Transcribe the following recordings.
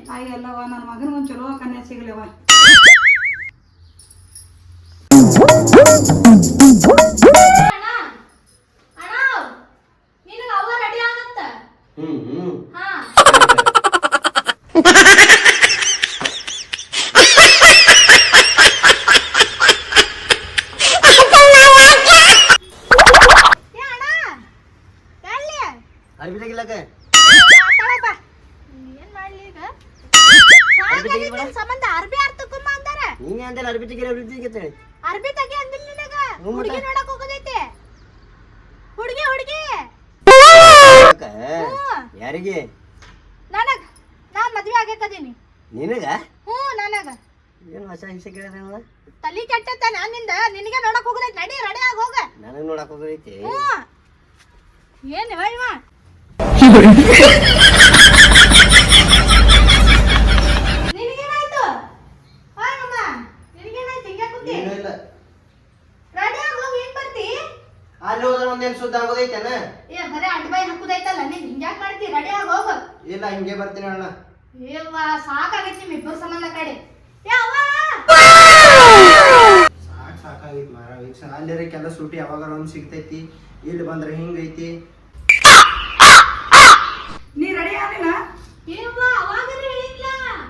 ತಾಯಿ ಅಲ್ಲವ ನನ್ನ ಮಗನ ಒಂದು ಚಲೋ ಕನ್ಯಾ ಸಿಗ್ಲವ. ಯಾರಿಗೆ? ನನಗ. ನಾ ಮದ್ವೆ ಆಗಕದೀನಿ. ನಿನಗ? ನನಗ. ಏನು ಹೊಸ ಹಿಂಸೆ ಕೇಳಿದ? ತಲಿ ಕೆಟ್ಟತ್ತ ನಾನಿಂದ ನಿನಗೆ ನೋಡಕ್ ಹೋಗದೈತಿ. ನಡಿ ರೆಡಿ ಆಗಿ ಹೋಗ. ನನಗೆ ನೋಡಕ್ ಹೋಗದೈತಿ. ಏನು ಇವ? ನಿನಗೇನಾಯ್ತು? ಅಮ್ಮ ನಿನಗೇನಾಯ್ತು? ಹಿಂಗೆ ಕೂತಿ? ಏನೂ ಇಲ್ಲ. ರೆಡಿ ಆಗಿ ಹೋಗಿ ಏನ್ ಬರ್ತಿ? ಅಲ್ಲಿ ಹೋದ್ರೆ ಒಂದೇನು ಸುದ್ದ ಆಗೋದೈತೇನ? ಬರೀ ಅಡ್ಬಾಯಿ ಹಾಕುದೈತಲ್ಲ ನೀನ್ ಹಿಂಗ್ಯಾಕ್ ಮಾಡ್ತಿ? ರೆಡಿ ಆಗಿ ಹೋಗ. ಇಲ್ಲ ಹಿಂಗೆ ಬರ್ತೀನಿ ಅಣ್ಣ. ಸಾಕಾಗೈತಿ ನಿಮ್ ಇಬ್ಬರು ಸಂಬಂಧ ಕಡೆ. ಸಾಕಾಗೈತಿ ಮಾರ. ಅಲ್ಲಿರ ಕೆಲಸ ಸೂಟಿ ಯಾವಾಗ ಒಂದು ಸಿಗ್ತೈತಿ, ಇಲ್ಲಿ ಬಂದ್ರೆ ಹಿಂಗೈತಿ. ನೀ ರೆಡಿ ಆಗಿಲ್ಲ?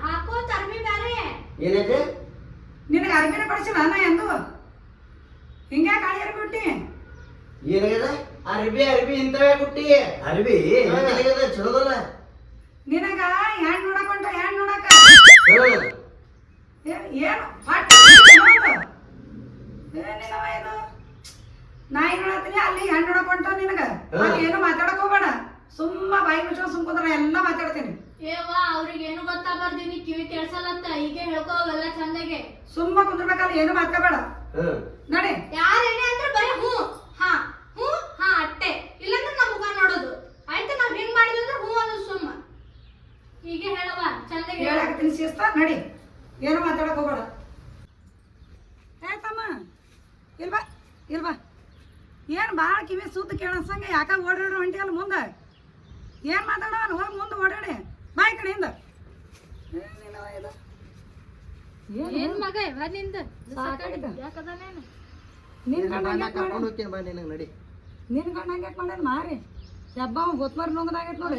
ಹಾಕೋತ ಅರ್ಬಿ ಬ್ಯಾರೆ. ಏನೈತಿ? ನಿನಗೆ ಅರ್ಬಿನ ಕೊಡಿಸಿಲ್ಲ ನಾ ಎಂದು? ಹಿಂಗ್ಯಾಕೆ ಅಳಿ ಅರ್ಬಿ ಬಿಟ್ಟಿ? ಏನಾಗ್ಯದ? ಅರ್ಬಿ ಇಂತವೇ ಕುಟ್ಟಿ. ಅರ್ಬಿ ಚಲೋದಲ್ಲ. ನಿನಗ ಹ್ಯಾಂಡ್ ನೋಡಕೊಂಡ ಹ್ಯಾಂಡ್ ನೋಡಕ ಏನು ನಾಯಿ ನೋಡತ್ತೀನಿ ಅಲ್ಲಿ ಹ್ಯಾಂಡ್ ನೋಡಕೊಂಡ ನಿನಗ ಏನು ಮಾತಾಡಕ್ ಹೋಗ್ಬೇಡ. ಸುಮ್ಮ ಬಾಯಿ ಮುಚ್ಚೋ ಸುಮ್ ಕುಂದ್ರ ಎಲ್ಲ ಮಾತಾಡ್ತೀನಿ. ಅವ್ರಿಗೆ ಏನು ಗೊತ್ತಾಗ್ಬಾರ್ದು. ಕಿವಿ ಕೇಳ್ಸಲ್ಲತ್ತ ಈಗ ಹೇಳ್ಕೋ ಅವೆಲ್ಲ ಚಂದಾಗೆ. ಸುಮ್ಮ ಕುಂದ್ರಬೇಕಲ್ಲ ಏನು ಮಾತಾಡಬೇಡ. ನಡಿ. ಯಾರೇನೇ ಅಂದ್ರೆ ಬರೀ ಹ್ಞೂ ಹಾ ಅಟ್ಟೆ. ಇಲ್ಲಾಂದ್ರೆ ನಮ್ಮ ಮುಖ ನೋಡೋದು ಆಯ್ತು. ನಾವ್ ಹಿಂಗ್ ಮಾಡಿದ್ರೆ ಹ್ಞೂ ಅನ್ನೋದು ಸುಮ್ಮ. ಹೀಗೆ ಹೇಳವ ಚಂದಾಗೆ ಹೇಳಾಕತ್ತೀನಿ ಶಿಸ್ತ. ನಡಿ ಏನು ಮಾತಾಡಕ್ ಹೋಗ್ಬೇಡ. ಆಯ್ತಮ್ಮ ಇಲ್ವಾ ಏನು ಭಾಳ ಕಿವಿ ಸೂತ್ ಕೇಳಸಂಗೆ ಯಾಕ ಓಡಾಡೋ ಹೊಂಟಿಯಲ್ಲ ಮುಂದೆ. ಏನು ಮಾತಾಡೋ ಹೋಗಿ ಮುಂದೆ ಓಡಾಡಿ ಬಾಯ್ ಕಡೆಯಿಂದ. ಏನ್ ಮಗ ಇವ ನಿಂದ ನಿನ್ ಗಂಡ ಹಂಗ್ಯಾಕ್ ಮಾಡ್ಯಾನ ಮಾರಿ ಹಬ್ಬ ಗೊತ್ತಮಾರಿ ನುಂಗದಾಗೈತ್ ನೋಡಿ.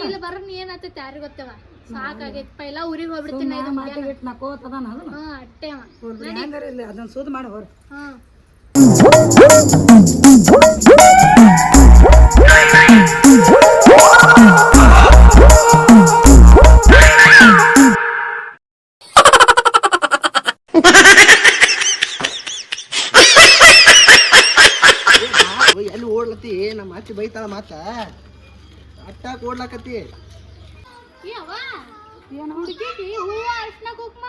ಇಲ್ಲ ಬರ ನೀ ಏನಾಗ್ತೈತಿ ಯಾರಿಗ ಗೊತ್ತವ. ಸಾಕಾಗೈತಿ ಪೈಲ ಊರಿಗೆ ಹೋಗ್ಬಿಡ್ತೀನಿ. ಮಾತಾಗಿಟ್ಟು ನಕೋತದಾನ ಅಟ್ಟೆ ಅದನ್ನ ಸುದ್ ಮಾಡಿ ಹೋರ್. ಎಲ್ಲಿ ಓಡ್ಲತ್ತಿ? ನಮ್ಮ ಅಚ್ಚಿ ಬೈತಾಳ ಮಾತ ಅಟ್ಟಾಕ್ ಓಡ್ಲಾಕತ್ತಿ. ಹುಡುಗಿಗೆ ಹೂವ ಅರ್ಶನ ಕುಕ್ಮ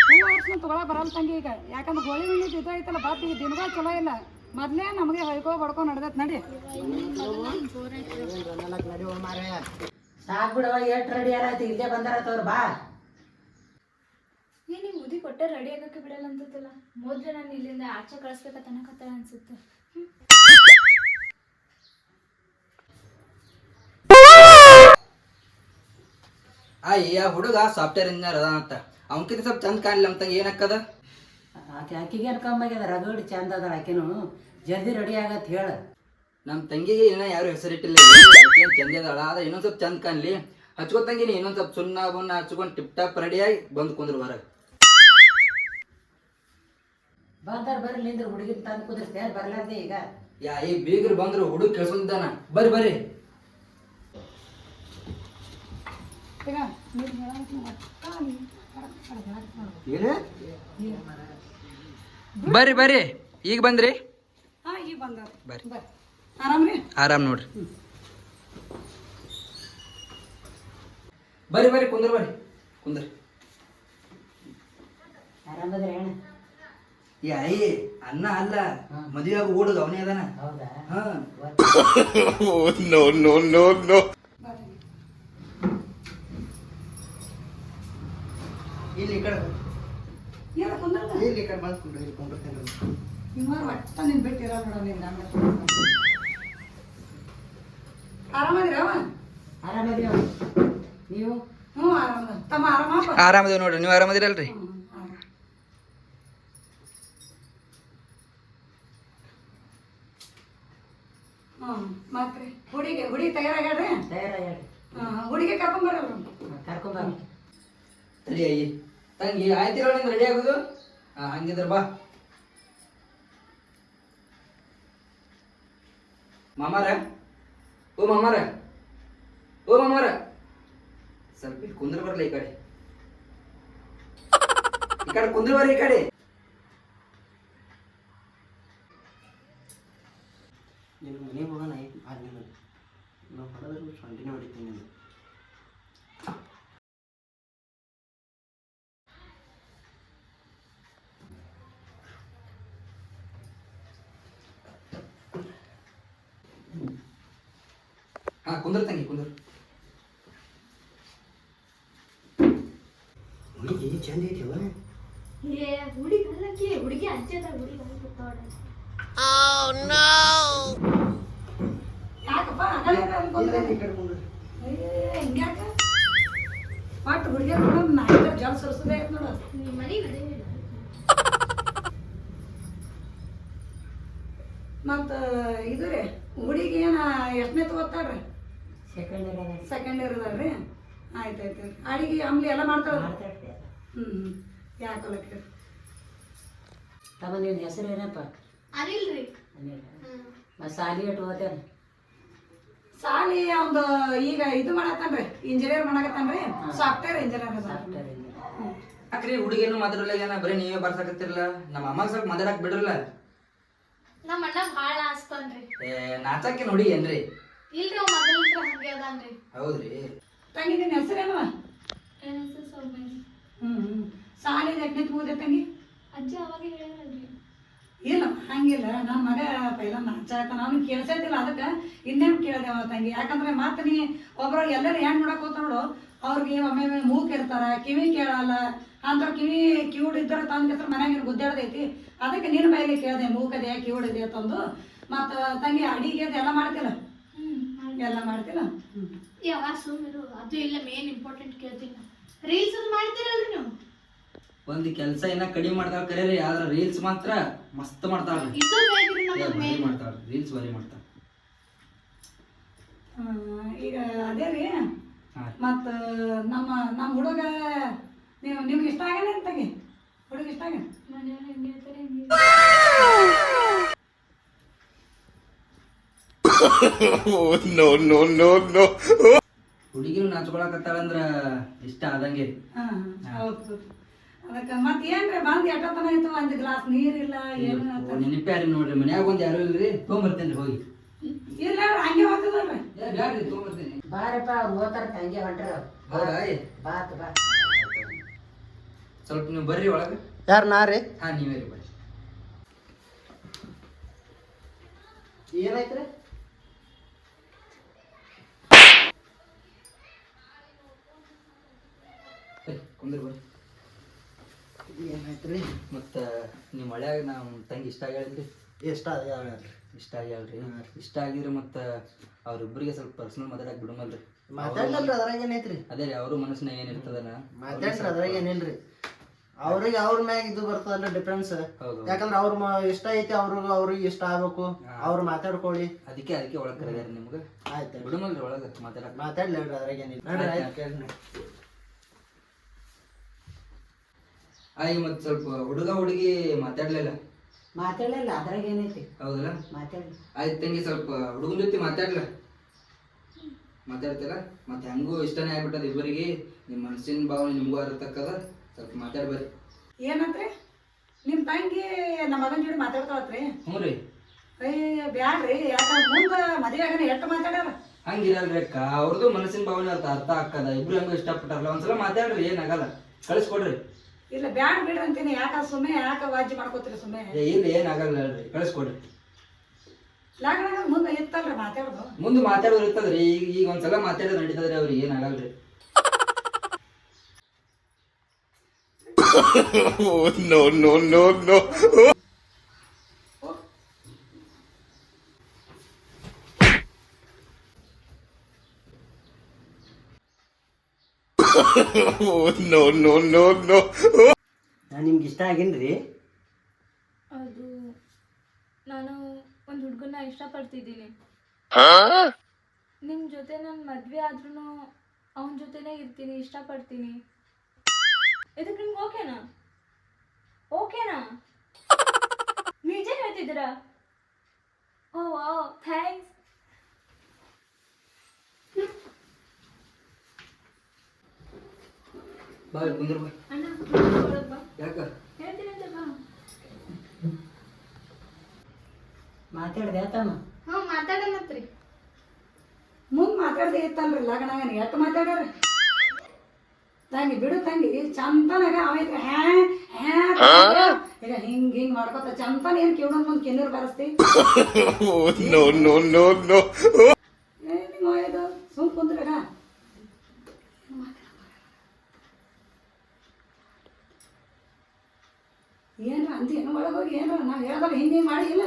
ಹೂವು ಅರ್ಶನ ತಗೊಳಕ್ ಬರಲ್ಲ ತಂಗಿ ಈಗ. ಯಾಕಂದ್ರೆ ಗೋಳಿ ಹುಣ್ಣಿ ಐತಲ್ಲ ಬಾತ್ ಈಗ ದಿನಗಳ ಚಲೋ ಇಲ್ಲ. ಮೊದ್ಲೇ ನಮಗೆ ಹೊಯ್ಕೋ ಬಡ್ಕೊ ನಡ್ದತ್. ನಡಿ ಸಾಕ್ ಬಿಡವ. ಎಷ್ಟು ರೆಡಿ ಆರೈತಿ ಇಲ್ಲೇ ಬಂದಾರತ್ತವ್ರು ಬಾ. ನೀವು ಮುದಿ ಕೊಟ್ಟೆ ರೆಡಿ ಆಗಕ್ಕೆ ಬಿಡಲ್ಲ ಅಂತಲ್ಲ. ಮೊದ್ಲು ನಾನು ಇಲ್ಲಿಂದ ಆಚೆ ಕಳಿಸ್ಬೇಕಂತ ಅನ್ನಕತ್ತ ಅನ್ಸುತ್ತೆ. ಆ ಹುಡುಗ ಸಾಫ್ಟ್ವೇರ್ ಇಂಜಿನಿಯರ್ ಅದ ಅಂತ ಅವನಕಿಂತ ಸ್ವಲ್ಪ ಚಂದ ಕಾಣಲಿ ನಮ್ಮ ತಂಗಿ ಏನಕ್ಕದ? ಆಕಿಗೆ ಏನು ಕಮ್ಮಿ ಆಗ್ಯದ? ರಗಡಿ ಚಂದ ಅದ. ಆಕಿನು ಜಲ್ದಿ ರೆಡಿ ಆಗತ್ ಹೇಳ. ನಮ್ಮ ತಂಗಿಗೆ ಏನ ಯಾರು ಹೆಸರಿಟ್ಟಿಲ್ಲ. ಆಕೇನು ಚಂದ ಅದಾಳ. ಆದ್ರೆ ಇನ್ನೊಂದ್ ಸ್ವಲ್ಪ ಚಂದ ಕಾಣ್ಲಿ. ಹಚ್ಕೊತಂಗಿನಿ ಇನ್ನೊಂದ್ ಸ್ವಲ್ಪ ಸುಣ್ಣ ಬುಣ್ಣ ಹಚ್ಕೊಂಡು ಟಿಪ್ ಟಾಪ್ ರೆಡಿಯಾಗಿ ಬಂದು ಕುಂದ್ರು ಹೊರಗೆ. ಬಂದಾರ ಬರ್ರಿ ನಿಂದ್ರ ಹುಡುಗಿ ತಂದು ಕುದಿರ್ತೇನೆ ಬರ್ಲಾರ್ದೆ ಈಗ. ಈ ಬೀಗರು ಬಂದ್ರು ಹುಡುಗ ಕೇಳ್ಸೊಂದಾನ. ಬರ್ರಿ ಬರ್ರಿ ಈಗ ಬಂದ್ರಿ? ಈಗ ಬಂದಾರ. ಬರ್ರಿ ಆರಾಮ್ರಿ? ಆರಾಮ್ ನೋಡ್ರಿ. ಬರ್ರಿ ಕುಂದ್ರಿ. ಆರಾಮದ್ರಿ ಅಣ್ಣ? ಅನ್ನ ಅಲ್ಲ ಮದುವೆ ಆಗ ಹುಡುಗ ಅವನೇ ಅದಾನ. ಹೌದಾ? ಇಲ್ಲಿ ಈ ಕಡೆ ಏನು ಕುಂದ್ರಲ್ಲ? ಇಲ್ಲಿ ಈ ಕಡೆ ಬಂದ್ಕೊಂಡು ಇಲ್ಲಿ ಕೊಂಡ್ಬರ್ತೇನೆ. ಒಟ್ಟ ನಿನ್ ಬಿಟ್ಟಿರೋ ನೋಡ ನಿನ್ ಗಂಡ. ಆರಾಮದಿರವ? ಆರಾಮದ್ರಿ ನೀವು? ಹ್ಞೂ ಆರಾಮದ. ಆರಾಮದೇವ್ ನೋಡ್ರಿ ನೀವು ಆರಾಮದಿರಲ್ರಿ ಮತ್ತೆ ಹುಡುಗಿ ತಯಾರಾಗ್ಯಾಡ್ರಿ ತಯಾರಾಗ್ಯಾಡ್ರಿ ಹುಡುಗಿ ಕರ್ಕೊಂಬರಲ್ರಿ ಕರ್ಕೊಂಬರ್ರಿ ಸರಿ ಅಯ್ಯಿ ತಂಗಿ ಆಯ್ತಿರೋ ನಿಂಗೆ ರೆಡಿ ಆಗೋದು ಹಂಗಿದ್ರ ಬಾ ಮಾಮಾರ ಓ ಮಾಮಾರ ಓ ಮಾಮಾರ ಸ್ವಲ್ಪ ಇಲ್ಲಿ ಕುಂದ್ರ ಬರ್ಲಿ ಈ ಕಡೆ ಕುಂದ್ರ ಬರ್ರಿ ಈ ಕಡೆ ನಿನ್ನ ಮನೆಗೆ ಹೋಗೋಣ ಆದ್ಮೇಲೆ ನಾವು ಹೊಡೆದ್ರೆ ಸೊಂಟಿನೇ ಹೊಡಿತೀನಿ ನೀನು ಹಾ ಕುಂದ್ರ ತಂಗಿ ಕುಂದ್ರ ಹುಡುಗಿ ಚಂದ ಐತಿವ ಹುಡುಗಿ ಅಲ್ಲಕ್ಕಿ ಹುಡುಗಿ ಅಜ್ಜದ ಹುಡುಗಿ ಯಾಕಪ್ಪ ಹಿಂಗ್ಯಾಕ ಒಟ್ಟು ಹುಡುಗಿಯರ್ ನೋಡೋದು ನಾಯಿ ಜಲ ಸುರಿಸೋದೇ ಐತೆ ನೋಡು ನಿಮ್ಮ ಮನೆಗೆ ಮತ್ತು ಇದು ರೀ ಹುಡುಗಿ ಏನ ಎಷ್ಟನೇ ತಗೋತಾಳ್ರಿ ಸೆಕೆಂಡ್ ಇಯರ್ ಅದ ಸೆಕೆಂಡ್ ಇಯರ್ ಅದಾಳ್ರಿ ಆಯ್ತು ಅಡಿಗೆ ಆಮ್ಲಿ ಎಲ್ಲ ಮಾಡ್ತಾಳ ಮಾಡ್ತಾಡ್ರಿ ಯಾಕಲಕ್ಕೆ ತಮ್ಮ ನಿನ್ನ ಹೆಸರು ಏನಪ್ಪ ಅನಿಲ್ ರೀ ಮತ್ತು ಸಾಲಿ ಎಟ್ಟು ಹೋಗ್ತೇನೆ ಸಾಲಿ ಒಂದು ಈಗ ಇದು ಮಾಡತ್ತಾನ್ರಿ ಇಂಜಿನಿಯರ್ ಮಾಡಕತ್ತಾನ್ರಿ ಸಾಫ್ಟ್ವೇರ್ ಇಂಜಿನಿಯರ್ ಅದ ಯಾಕ್ರಿ ಹುಡುಗೇನು ಮಾತಾಡಲ್ಲ ಏನ ಬರೀ ನೀವೇ ಬರ್ಸಾಕತ್ತಿರಲ್ಲ ನಮ್ಮ ಅಮ್ಮಗೆ ಸ್ವಲ್ಪ ಮಾತಾಡಕ್ ಬಿಡ್ರಲ್ಲ ನಮ್ಮ ಅಣ್ಣ ಭಾಳ ಆಸ್ತನ್ರಿ ನಾಚಕ್ಕೆ ನೋಡಿ ಏನ್ರಿ ಇಲ್ರಿ ಅವ್ ಮೊದಲಿಂತ್ರ ಹಂಗೆ ಅದಾನ್ರಿ ಹೌದ್ರಿ ತಂಗಿ ನಿನ್ನ ಹೆಸರೇನವ ಏನ್ ಹೆಸರು ಸೌಮ್ಯ ಸಾಲಿ ಎಷ್ಟನೇ ಮುಗಿದೆ ತಂಗಿ ಅಜ್ಜ ಅವಾಗ ಹೇಳ್ರಿ ಇಲ್ಲ ಹಂಗಿಲ್ಲ ನನ್ನ ಮಗ ಪೈಲ ನಾಚಾಕ ನಾನು ಕೇಳ್ಸೈತಿಲ್ಲ ಅದಕ್ಕೆ ಇನ್ನೇನು ಕೇಳಿದೆವ ತಂಗಿ ಯಾಕಂದ್ರೆ ಮತ್ತೆ ನೀ ಒಬ್ರು ಎಲ್ಲರೂ ಹೆಣ್ಣು ನೋಡಕ್ ಹೋಗ್ತಾರ ನೋಡು ಅವ್ರಿಗೆ ಒಮ್ಮೆ ಮೂಕ್ ಇರ್ತಾರ ಕಿವಿ ಕೇಳಲ್ಲ ಅಂತ ಕಿವಿ ಕಿವುಡ್ ಇದ್ದಾರೆ ತಂದ ಹೆಸರು ಮನ್ಯಾಗ ಗುದ್ದಾಡ್ದೈತಿ ಅದಕ್ಕೆ ನಿನ್ನ ಬೈಲಿ ಕೇಳಿದೆ ಮೂಕದೆ ಕಿವುಡಿದೆ ತಂದು ಮತ್ತು ತಂಗಿ ಅಡಿಗೆ ಎಲ್ಲ ಮಾಡ್ತಿಲ್ಲ ಎಲ್ಲ ಮಾಡ್ತಿಲ್ಲ ಯಾವಾಗ ಸುಮ್ಮಿರು ಅದು ಇಲ್ಲ ಮೇನ್ ಇಂಪಾರ್ಟೆಂಟ್ ಕೇಳ್ತೀನಿ ರೀಲ್ಸ್ ಅದು ಮಾಡ್ತೀರಲ್ರಿ ನೀವು ಒಂದ್ ಕೆಲಸ ಏನ ಕಡಿಮೆ ಮಾಡ್ತಾಳ ಕರೀರಿ ಆದ್ರ ರೀಲ್ಸ್ ಮಾತ್ರ ಮಸ್ತ್ ಮಾಡ್ತಾಳ್ರಿ ಇದು ಬೇಕ್ರಿ ನಮಗೆ ಭಾರಿ ಮೇನ್ ಮಾಡ್ತಾಳ್ರಿ ರೀಲ್ಸ್ ಭಾರಿ ಮಾಡ್ತಾಳ ಈಗ ಅದೇ ರೀ ಹಾ. ಮತ್ತು ನಮ್ಮ ಹುಡುಗ ನಿಮ್ಗೆ ಇಷ್ಟ ಆಗಲ್ಲ ತಂಗಿ ಹುಡುಗ ಇಷ್ಟ ಆಗ ಮನೆಯವ್ರು ಹೆಂಗೆ ಹೇಳ್ತಾರೆ ಹೆಂಗೆ ಹುಡುಗಿರು ನಾಚ್ಕೊಳಕತ್ತಾಳಂದ್ರ ಇಷ್ಟ ಆದಂಗೆ ಹೌದು ಅದಕ್ಕೆ ಮತ್ತೆ ಏನ್ರಿ ಬಂದು ಎಷ್ಟೊತ್ತನ ಆಯ್ತು ಒಂದು ಗ್ಲಾಸ್ ನೀರಿಲ್ಲ ಏನು ನೆನಪೆ ಯಾರಿ ನೋಡ್ರಿ ಮನ್ಯಾಗ ಒಂದ್ ಯಾರು ಇಲ್ರಿ ತೊಗೊಂಬರ್ತೇನ್ರಿ ಹೋಗಿ ಇಲ್ಲ ಹಂಗೆ ಹೋಗ್ತದಲ್ರಿ ಬ್ಯಾಡ್ರಿ ತೊಗೊಂಬರ್ತೇನೆ ಬಾರಪ್ಪ ಅವ್ರು ಹೋಗ್ತಾರ ತಂಗಿ ಹೊಂಟ್ರ ಹೌದಾ ಬಾತ್ ಬಾ ಸ್ವಲ್ಪ ನೀವು ಬರ್ರಿ ಒಳಗ ಯಾರು ನಾ ರೀ ಹಾ ನೀವೇ ರೀ ಬರ್ರಿ ಏನಾಯ್ತ್ರಿ ಕುಂದ್ರ ಬರ್ರಿ ಏನಾಯ್ತ್ರಿ ಮತ್ತ ನಿಮ್ಮ ಮಳ್ಯಾಗ ನಾವು ತಂಗಿ ಇಷ್ಟ ಆಗ್ಯಾಳ್ರಿ ಎಷ್ಟ ಅದ ಇಷ್ಟ ಆಗ್ಯಾಳ್ರಿ ಇಷ್ಟ ಆಗಿದ್ರೆ ಮತ್ತ ಅವ್ರಿಬ್ರಿಗೆ ಸ್ವಲ್ಪ ಪರ್ಸನಲ್ ಮಾತಾಡಕ್ ಬಿಡಮಲ್ರಿ ಮಾತಾಡ್ಲಲ್ರಿ ಅದ್ರಾಗ ಏನೈತ್ರಿ ಅದೇ ರೀ ಅವ್ರ ಮನಸ್ಸಿನಾಗ ಏನಿರ್ತದನ ಮಾತಾಡ್ರಿ ಅದ್ರಾಗ ಏನಿಲ್ರಿ ಅವ್ರಿಗೆ ಅವ್ರ ಮ್ಯಾಗ ಇದು ಬರ್ತದಲ್ಲ ಡಿಫ್ರೆನ್ಸ್ ಹೌದು ಯಾಕಂದ್ರೆ ಇಷ್ಟ ಐತಿ ಅವ್ರಿಗೆ ಇಷ್ಟ ಆಗ್ಬೇಕು ಅವ್ರು ಮಾತಾಡ್ಕೊಳ್ಳಿ ಅದಕ್ಕೆ ಒಳಗ್ ಕರೆದಾರ ನಿಮ್ಗ ಆಯ್ತು ಬಿಡಮಲ್ರಿ ಒಳಗ ಮಾತಾಡಕ್ ಮಾತಾಡ್ಲೇನ್ರಿ ಅದ್ರಾಗ ಏನಿಲ್ಲ ನೋಡ್ರಿ ಆಯ್ತು ಕೇಳ್ರಿ ಆಯ್ ಮತ್ ಸ್ವಲ್ಪ ಹುಡುಗ ಹುಡುಗಿ ಮಾತಾಡ್ಲಿಲ್ಲ ಮಾತಾಡಲಿಲ್ಲ ಅದ್ರಾಗ ಏನೈತಿ ಹೌದಲ್ಲ ಮಾತಾಡಿ ಆಯ್ತು ತಂಗಿ ಸ್ವಲ್ಪ ಹುಡುಗನ ಜೊತೆ ಮಾತಾಡ್ತಿಲ್ಲ ಮತ್ತೆ ಹೆಂಗೂ ಇಷ್ಟನೇ ಆಗ್ಬಿಟ್ಟದ ಇಬ್ಬರಿಗೆ ನಿಮ್ಮ ಮನಸ್ಸಿನ ಭಾವನೆ ನಿಮ್ಗೂ ಅರತಕ್ಕದ ಸ್ವಲ್ಪ ಮಾತಾಡ್ಬರ್ರಿ ಏನಂತ್ರಿ ನಿಮ್ಮ ತಂಗಿ ನಮ್ಮ ಮಗನ ಜೋಡಿ ಮಾತಾಡ್ತಾವತ್ರಿ ಹ್ಞೂ ರೀ ಬ್ಯಾಡ್ರಿ ಯಾಕಂದ್ರೆ ಮುಂದೆ ಮದುವೆ ಆಗನ ಎಷ್ಟು ಮಾತಾಡ್ಯಾರ ಹಂಗಿರಲ್ರಿ ಅಕ್ಕ ಅವ್ರದ್ದು ಮನಸ್ಸಿನ ಭಾವನೆ ಅರ್ಥ ಆಕ್ಕದ ಇಬ್ರು ಹೆಂಗೋ ಇಷ್ಟಪಟ್ಟಾರಲ್ಲ ಒಂದ್ಸಲ ಮಾತಾಡ್ರಿ ಏನಾಗಲ್ಲ ಕಳಿಸ್ಕೊಡ್ರಿ ಇಲ್ಲ ಬ್ಯಾಡ ಬಿಡ್ರಿ ಅಂತೀನಿ ಯಾಕ ಸುಮ್ಮನೆ ಯಾಕೆ ವಾಜಿ ಮಾಡ್ಕೋತೀರಿ ಸುಮ್ಮನೆ ಇಲ್ಲ ಏನಾಗಲ್ಲ ಹೇಳ್ರಿ ಕಳಿಸ್ಕೊಡ್ರಿ ಲಗ್ನ ಮುಂದೆ ಇತ್ತಲ್ರಿ ಮಾತಾಡೋದು ಮುಂದೆ ಮಾತಾಡೋರು ಇರ್ತದ್ರಿ ಈಗ ಒಂದ್ಸಲ ಮಾತಾಡೋದು ನಡೀತದ್ರಿ ಅವ್ರಿಗೆ ಏನಾಗಲ್ರಿ no. ನಾನು ನಿಮ್ಗೆ ಇಷ್ಟ ಆಗೇನ್ರಿ? ಅದು ನಾನು ಒಂದು ಹುಡುಗನ ಇಷ್ಟಪಡ್ತಿದ್ದೀನಿ. ನಿಮ್ಮ ಜೊತೆ ನಾನು ಮದುವೆ ಆದ್ರೂ ಅವನ ಜೊತೆನೇ ಇರ್ತೀನಿ, ಇಷ್ಟಪಡ್ತೀನಿ. ಇದಕ್ಕೆ ನಿಮ್ಗೆ ಓಕೆನಾ? ಓಕೆನಾ? ನಿಜ ಹೇಳ್ತಿದ್ದೀರಾ? ಓ ವಾವ್, ಥ್ಯಾಂಕ್ಸ್. ಬಾ ಕುಂದ್ರ ಬಾ. ಅಣ್ಣ ಒಳಗ್ ಬಾ. ಯಾಕ ಹೇಳ್ತೀನಿ ಅಂತ ಬಾ. ಮಾತಾಡ್ದೆ ತಮ್ಮ? ಹ್ಞೂ ಮಾತಾಡಮತ್ರಿ. ಮುಂದೆ ಮಾತಾಡ್ದೆ ಇತ್ತಲ್ರಿ ಲಗ್ನಾಗ ಎಷ್ಟು ಮಾತಾಡ್ಯಾರ ತಂಗಿ ಬಿಡು ತಂಗಿ ಚಂತನಾಗ ಅವ ಈಗ ಹಿಂಗ್ ಹಿಂಗ್ ಮಾಡ್ಕೊತ ಚಂತನ ಏನ್ ಕಿವಡೊಂದ್ ಮುಂದ್ ಕೆನ್ನೀರ್ ಬರಸ್ತಿ ಇದು ಸುಮ್ ಕುಂದ್ರಾಗ ಏನ್ರ ಅಂತಿ ಏನು ಒಳಗೋಗಿ ಏನ್ರ ನಾವ್ ಹೇಳ್ದಾಗ ಹಿಂಗೆ ಮಾಡಿ ಇಲ್ಲ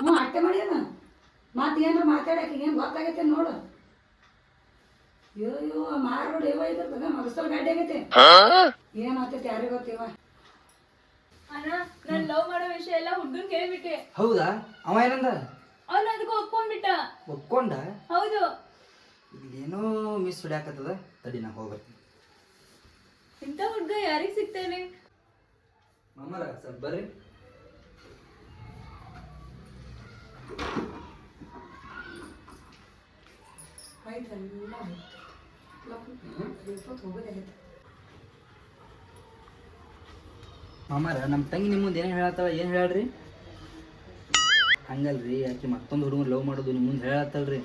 ಹ್ಞೂ ಅಟ್ಟೆ ಮಾಡಿದ ಮತ್ತೆ ಏನ್ರ ಮಾತಾಡಕ್ಕೆ ಏನ್ ಗೊತ್ತಾಗೈತೆ ನೋಡು. ಅಯ್ಯೋ ಮಾರೋಡು ಇವ ಇದ್ರದ ಮಗಸಲ್ ಗಾಡಿ ಆಗೈತೆ ಏನಾಗ್ತೈತಿ ಯಾರಿಗೆ ಗೊತ್ತಿವ. ಅಣ್ಣ ನಾನು ಲವ್ ಮಾಡೋ ವಿಷಯ ಎಲ್ಲ ಹುಡುಗನ್ ಕೇಳ್ಬಿಟ್ಟೆ. ಹೌದಾ? ಅವ ಏನಂದ? ಅವ್ನು ಅದಕ್ಕೆ ಒಪ್ಕೊಂಡ್ಬಿಟ್ಟ. ಒಪ್ಕೊಂಡ? ಹೌದು. ಇಲ್ಲೇನೋ ಮಿಸ್ ಹೊಡ್ಯಾಕತ್ತದ, ತಡಿ ನಾ ಹೋಗ್ಬರ್ತೀನಿ. ಇಂಥ ಹುಡುಗ ಯಾರಿಗೆ ಸಿಗ್ತಾನೆ? ಮಾಮರ ಸ್ವಲ್ಪ ಬರ್ರಿ. ಮಾಮಾರ ನಮ್ಮ ತಂಗಿ ನಿಮ್ಮ ಮುಂದೆ ಏನು ಹೇಳತ್ತಾಳ? ಏನು ಹೇಳ್ರಿ? ಹಂಗಲ್ರಿ, ಆಕೆ ಮತ್ತೊಂದು ಹುಡುಗನ ಲವ್ ಮಾಡೋದು ನಿಮ್ಮ ಮುಂದೆ ಹೇಳತ್ತಲ್ರಿ.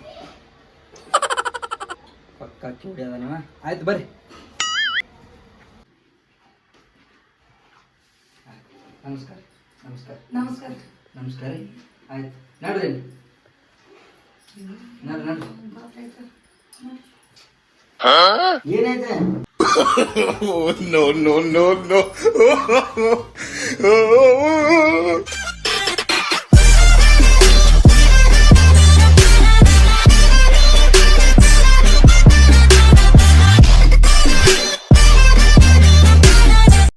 ಪಕ್ಕ ಕಿಡಿ ಅದ ನೀವ. ಆಯ್ತು ಬರ್ರಿ. ನಮಸ್ಕಾರ. ನಮಸ್ಕಾರ. ನಮಸ್ಕಾರ. ನಮಸ್ಕಾರ ರೀ. ಆಯ್ತು ನಡ್ರಿ ನಡ್ರಿ. ಏನೈತೆ? no.